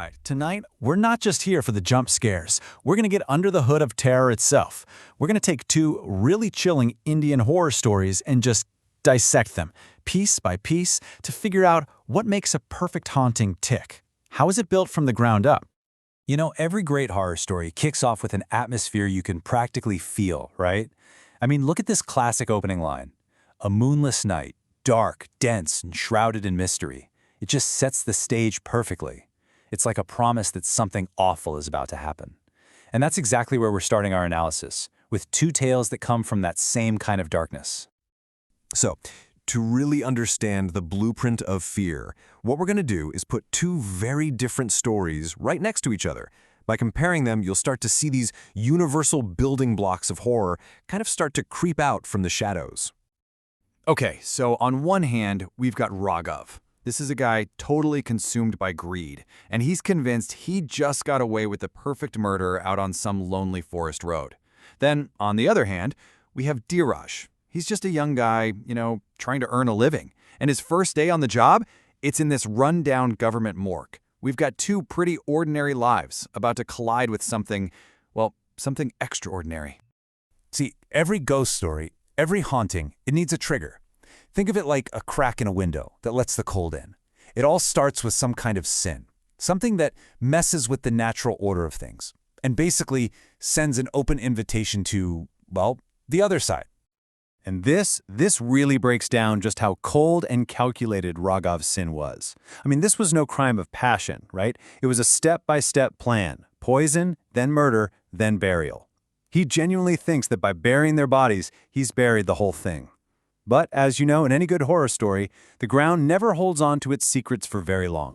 Alright, tonight, we're not just here for the jump scares. We're gonna get under the hood of terror itself. We're gonna take two really chilling Indian horror stories and just dissect them, piece by piece, to figure out what makes a perfect haunting tick. How is it built from the ground up? You know, every great horror story kicks off with an atmosphere you can practically feel, right? I mean, look at this classic opening line. A moonless night, dark, dense, and shrouded in mystery. It just sets the stage perfectly. It's like a promise that something awful is about to happen. And that's exactly where we're starting our analysis, with two tales that come from that same kind of darkness. So, to really understand the blueprint of fear, what we're going to do is put two very different stories right next to each other. By comparing them, you'll start to see these universal building blocks of horror kind of start to creep out from the shadows. Okay, so on one hand, we've got Raghav. This is a guy totally consumed by greed, and he's convinced he just got away with the perfect murder out on some lonely forest road. Then, on the other hand, we have Dheeraj. He's just a young guy, trying to earn a living. And his first day on the job, it's in this run-down government morgue. We've got two pretty ordinary lives about to collide with something extraordinary. See, every ghost story, every haunting, it needs a trigger. Think of it like a crack in a window that lets the cold in. It all starts with some kind of sin, something that messes with the natural order of things, and basically sends an open invitation to, the other side. And this really breaks down just how cold and calculated Raghav's sin was. I mean, this was no crime of passion, right? It was a step-by-step plan. Poison, then murder, then burial. He genuinely thinks that by burying their bodies, he's buried the whole thing. But, as you know, in any good horror story, the ground never holds on to its secrets for very long.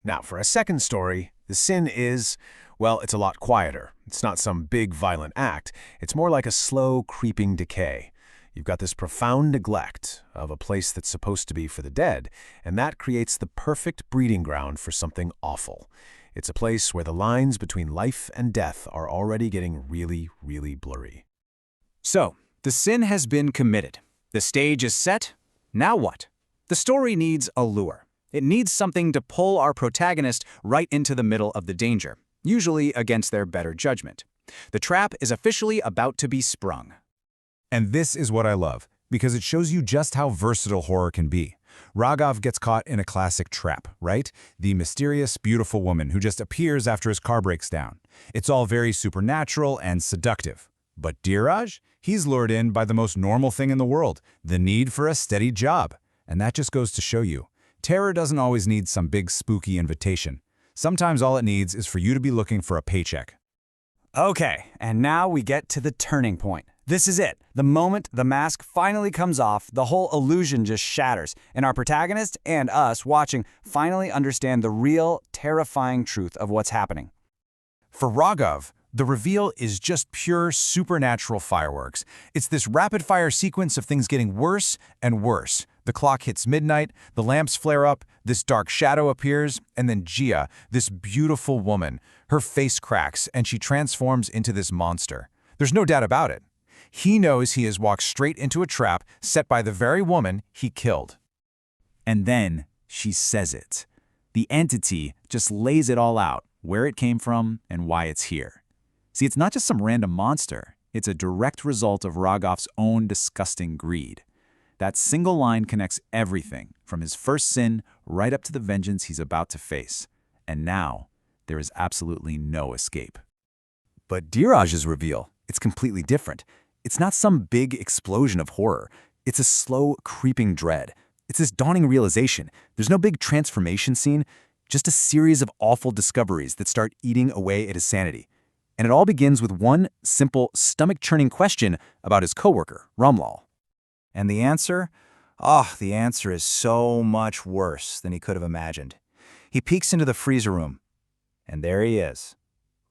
Now, for a second story, the sin is, it's a lot quieter. It's not some big violent act. It's more like a slow, creeping decay. You've got this profound neglect of a place that's supposed to be for the dead, and that creates the perfect breeding ground for something awful. It's a place where the lines between life and death are already getting really, really blurry. So, the sin has been committed. The stage is set. Now what? The story needs a lure. It needs something to pull our protagonist right into the middle of the danger, usually against their better judgment. The trap is officially about to be sprung. And this is what I love, because it shows you just how versatile horror can be. Raghav gets caught in a classic trap, right? The mysterious, beautiful woman who just appears after his car breaks down. It's all very supernatural and seductive. But Dheeraj? He's lured in by the most normal thing in the world, the need for a steady job. And that just goes to show you, terror doesn't always need some big spooky invitation. Sometimes all it needs is for you to be looking for a paycheck. Okay, and now we get to the turning point. This is it. The moment the mask finally comes off, the whole illusion just shatters, and our protagonist and us watching finally understand the real, terrifying truth of what's happening. For Raghav, the reveal is just pure supernatural fireworks. It's this rapid-fire sequence of things getting worse and worse. The clock hits midnight, the lamps flare up, this dark shadow appears, and then Jia, this beautiful woman, her face cracks and she transforms into this monster. There's no doubt about it. He knows he has walked straight into a trap set by the very woman he killed. And then she says it. The entity just lays it all out, where it came from and why it's here. See, it's not just some random monster. It's a direct result of Raghav's own disgusting greed. That single line connects everything, from his first sin right up to the vengeance he's about to face. And now, there is absolutely no escape. But Dheeraj's reveal, it's completely different. It's not some big explosion of horror. It's a slow, creeping dread. It's this dawning realization. There's no big transformation scene, just a series of awful discoveries that start eating away at his sanity. And it all begins with one simple, stomach-churning question about his coworker, Ramlal. And the answer? The answer is so much worse than he could have imagined. He peeks into the freezer room, and there he is.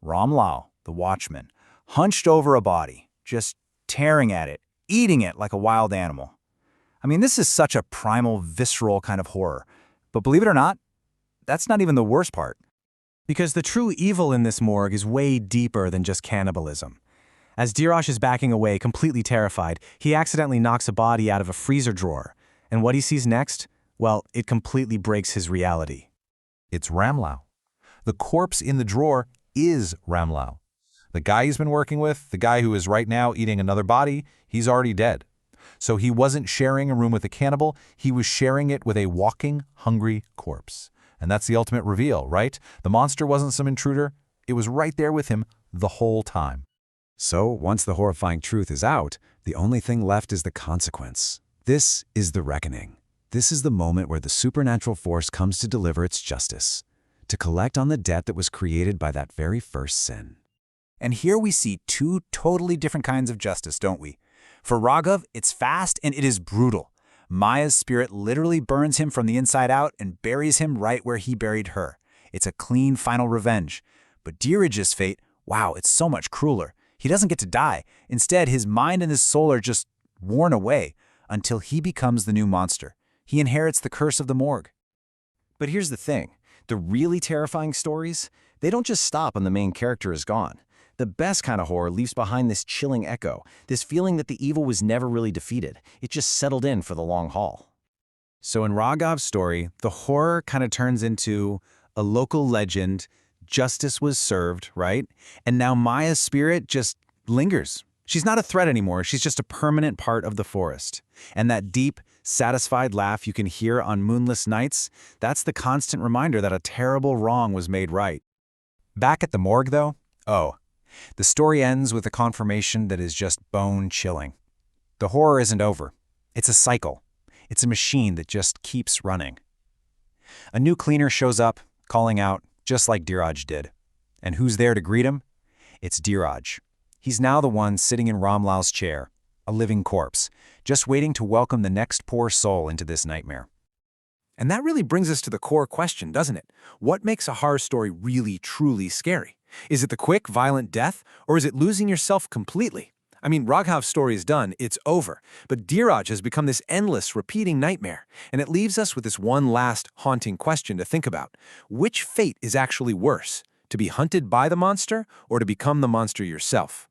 Ramlal, the watchman, hunched over a body, just tearing at it, eating it like a wild animal. I mean, this is such a primal, visceral kind of horror. But believe it or not, that's not even the worst part. Because the true evil in this morgue is way deeper than just cannibalism. As Dheeraj is backing away, completely terrified, he accidentally knocks a body out of a freezer drawer. And what he sees next? Well, it completely breaks his reality. It's Ramlal. The corpse in the drawer is Ramlal. The guy he's been working with, the guy who is right now eating another body, he's already dead. So he wasn't sharing a room with a cannibal, he was sharing it with a walking, hungry corpse. And that's the ultimate reveal, right? The monster wasn't some intruder, it was right there with him the whole time. So, once the horrifying truth is out, the only thing left is the consequence. This is the reckoning. This is the moment where the supernatural force comes to deliver its justice, to collect on the debt that was created by that very first sin. And here we see two totally different kinds of justice, don't we? For Raghav, it's fast and it is brutal. Maya's spirit literally burns him from the inside out and buries him right where he buried her. It's a clean final revenge. But Dheeraj's fate, wow, it's so much crueler. He doesn't get to die. Instead, his mind and his soul are just worn away until he becomes the new monster. He inherits the curse of the morgue. But here's the thing. The really terrifying stories, they don't just stop when the main character is gone. The best kind of horror leaves behind this chilling echo, this feeling that the evil was never really defeated. It just settled in for the long haul. So in Raghav's story, the horror kind of turns into a local legend. Justice was served, right? And now Maya's spirit just lingers. She's not a threat anymore. She's just a permanent part of the forest. And that deep, satisfied laugh you can hear on moonless nights, that's the constant reminder that a terrible wrong was made right. Back at the morgue, though, the story ends with a confirmation that is just bone-chilling. The horror isn't over. It's a cycle. It's a machine that just keeps running. A new cleaner shows up, calling out, just like Dheeraj did. And who's there to greet him? It's Dheeraj. He's now the one sitting in Ramlal's chair, a living corpse, just waiting to welcome the next poor soul into this nightmare. And that really brings us to the core question, doesn't it? What makes a horror story really, truly scary? Is it the quick, violent death, or is it losing yourself completely? I mean, Raghav's story is done, it's over. But Dheeraj has become this endless, repeating nightmare, and it leaves us with this one last, haunting question to think about. Which fate is actually worse? To be hunted by the monster, or to become the monster yourself?